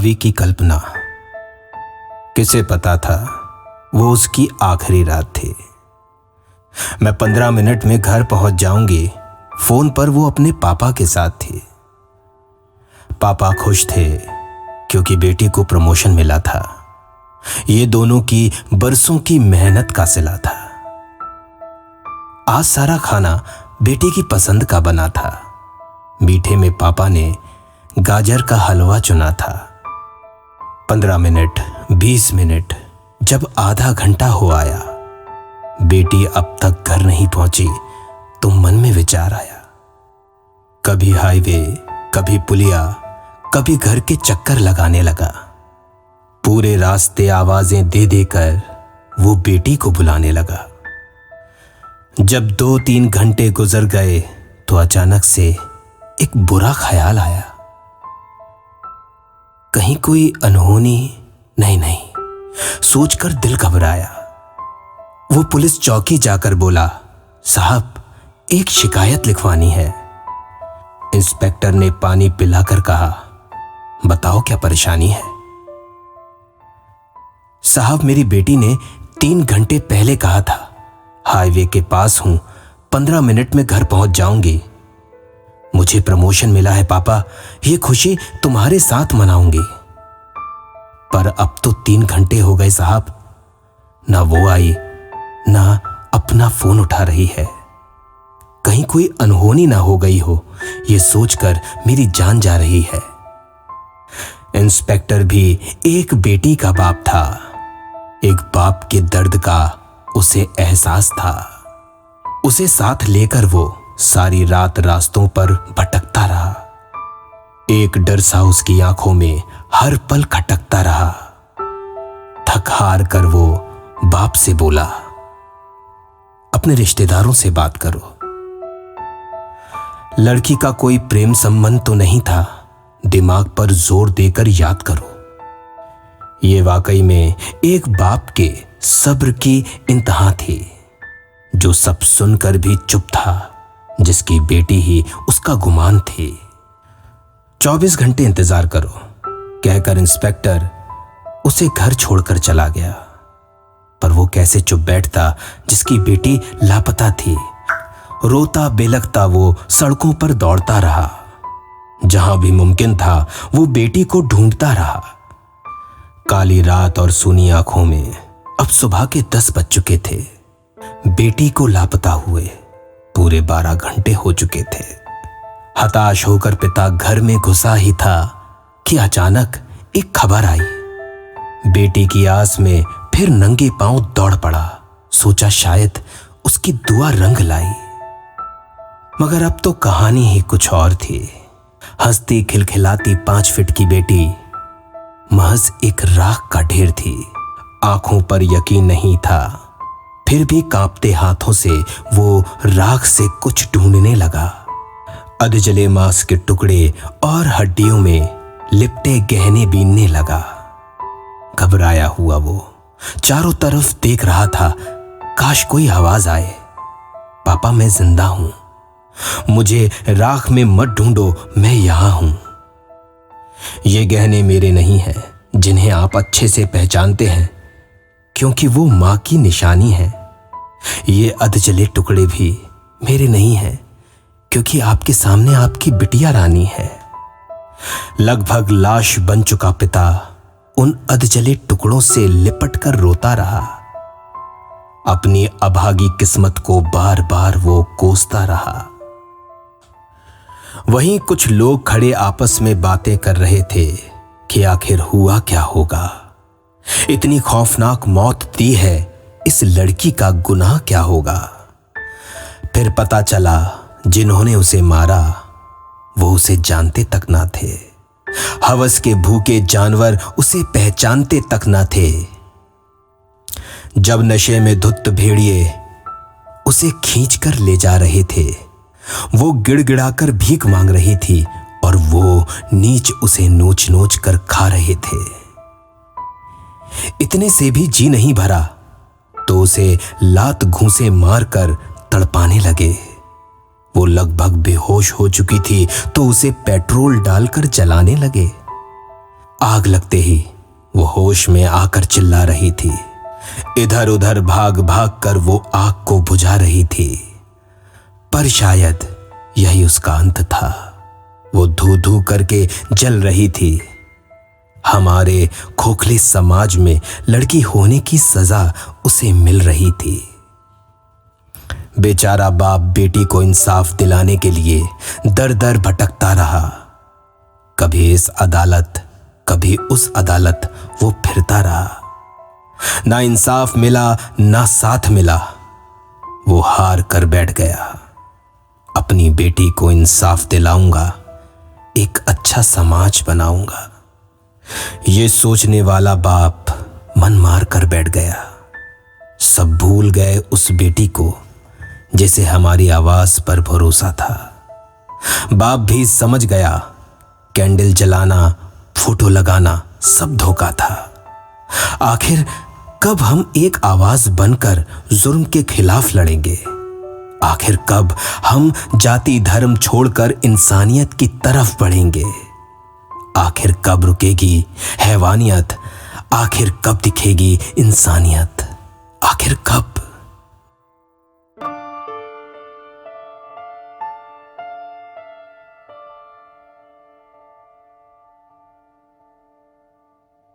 अवी की कल्पना। किसे पता था वो उसकी आखिरी रात थी। मैं 15 मिनट में घर पहुंच जाऊंगी। फोन पर वो अपने पापा के साथ थी। पापा खुश थे क्योंकि बेटी को प्रमोशन मिला था। ये दोनों की बरसों की मेहनत का सिला था। आज सारा खाना बेटी की पसंद का बना था। मीठे में पापा ने गाजर का हलवा चुना था। 15 मिनट, 20 मिनट, जब आधा घंटा हो आया, बेटी अब तक घर नहीं पहुंची तो मन में विचार आया। कभी हाईवे, कभी पुलिया, कभी घर के चक्कर लगाने लगा। पूरे रास्ते आवाजें दे देकर वो बेटी को बुलाने लगा। जब 2-3 घंटे गुजर गए तो अचानक से एक बुरा ख्याल आया। कहीं कोई अनहोनी नहीं, सोचकर दिल घबराया। वो पुलिस चौकी जाकर बोला, साहब एक शिकायत लिखवानी है। इंस्पेक्टर ने पानी पिलाकर कहा, बताओ क्या परेशानी है। साहब मेरी बेटी ने 3 घंटे पहले कहा था हाईवे के पास हूं, 15 मिनट में घर पहुंच जाऊंगी। मुझे प्रमोशन मिला है पापा, ये खुशी तुम्हारे साथ मनाऊंगी। पर अब तो 3 घंटे हो गए साहब, ना वो आई ना अपना फोन उठा रही है। कहीं कोई अनहोनी ना हो गई हो, ये सोचकर मेरी जान जा रही है। इंस्पेक्टर भी एक बेटी का बाप था। एक बाप के दर्द का उसे एहसास था। उसे साथ लेकर वो सारी रात रास्तों पर भटकता रहा। एक डर सा उसकी आंखों में हर पल खटकता रहा। थक हार कर वो बाप से बोला, अपने रिश्तेदारों से बात करो। लड़की का कोई प्रेम संबंध तो नहीं था, दिमाग पर जोर देकर याद करो। ये वाकई में एक बाप के सब्र की इंतहा थी, जो सब सुनकर भी चुप था, जिसकी बेटी ही उसका गुमान थी। 24 घंटे इंतजार करो कहकर इंस्पेक्टर उसे घर छोड़कर चला गया। पर वो कैसे चुप बैठता जिसकी बेटी लापता थी। रोता बेलकता वो सड़कों पर दौड़ता रहा। जहां भी मुमकिन था वो बेटी को ढूंढता रहा। काली रात और सूनी आंखों में अब सुबह के 10 बज चुके थे। बेटी को लापता हुए पूरे 12 घंटे हो चुके थे। हताश होकर पिता घर में घुसा ही था कि अचानक एक खबर आई। बेटी की आस में फिर नंगे पांव दौड़ पड़ा। सोचा शायद उसकी दुआ रंग लाई। मगर अब तो कहानी ही कुछ और थी। हंसती खिलखिलाती 5 फीट की बेटी महज एक राख का ढेर थी। आंखों पर यकीन नहीं था, फिर भी कांपते हाथों से वो राख से कुछ ढूंढने लगा। अधजले मांस के टुकड़े और हड्डियों में लिपटे गहने बीनने लगा। घबराया हुआ वो चारों तरफ देख रहा था, काश कोई आवाज आए, पापा मैं जिंदा हूं, मुझे राख में मत ढूंढो, मैं यहां हूं। ये गहने मेरे नहीं हैं, जिन्हें आप अच्छे से पहचानते हैं, क्योंकि वो मां की निशानी है। ये अधजले टुकड़े भी मेरे नहीं हैं, क्योंकि आपके सामने आपकी बिटिया रानी है। लगभग लाश बन चुका पिता उन अधजले टुकड़ों से लिपट कर रोता रहा। अपनी अभागी किस्मत को बार बार वो कोसता रहा। वहीं कुछ लोग खड़े आपस में बातें कर रहे थे कि आखिर हुआ क्या होगा। इतनी खौफनाक मौत दी है, इस लड़की का गुनाह क्या होगा। फिर पता चला जिन्होंने उसे मारा वो उसे जानते तक ना थे। हवस के भूखे जानवर उसे पहचानते तक ना थे। जब नशे में धुत भेड़िए उसे खींचकर ले जा रहे थे, वो गिड़गिड़ाकर भीख मांग रही थी और वो नीच उसे नोच नोच कर खा रहे थे। इतने से भी जी नहीं भरा तो उसे लात घूंसे मारकर तड़पाने लगे। वो लगभग बेहोश हो चुकी थी तो उसे पेट्रोल डालकर जलाने लगे। आग लगते ही वो होश में आकर चिल्ला रही थी। इधर उधर भाग भाग कर वो आग को बुझा रही थी, पर शायद यही उसका अंत था। वो धू धू करके जल रही थी। हमारे खोखले समाज में लड़की होने की सजा उसे मिल रही थी। बेचारा बाप बेटी को इंसाफ दिलाने के लिए दर दर भटकता रहा। कभी इस अदालत कभी उस अदालत वो फिरता रहा। ना इंसाफ मिला ना साथ मिला। वो हार कर बैठ गया। अपनी बेटी को इंसाफ दिलाऊंगा, एक अच्छा समाज बनाऊंगा, ये सोचने वाला बाप मन मार कर बैठ गया। सब भूल गए उस बेटी को जिसे हमारी आवाज पर भरोसा था। बाप भी समझ गया, कैंडल जलाना, फोटो लगाना सब धोखा था। आखिर कब हम एक आवाज बनकर जुर्म के खिलाफ लड़ेंगे? आखिर कब हम जाति धर्म छोड़कर इंसानियत की तरफ बढ़ेंगे? आखिर कब रुकेगी हैवानियत? आखिर कब दिखेगी इंसानियत? आखिर कब?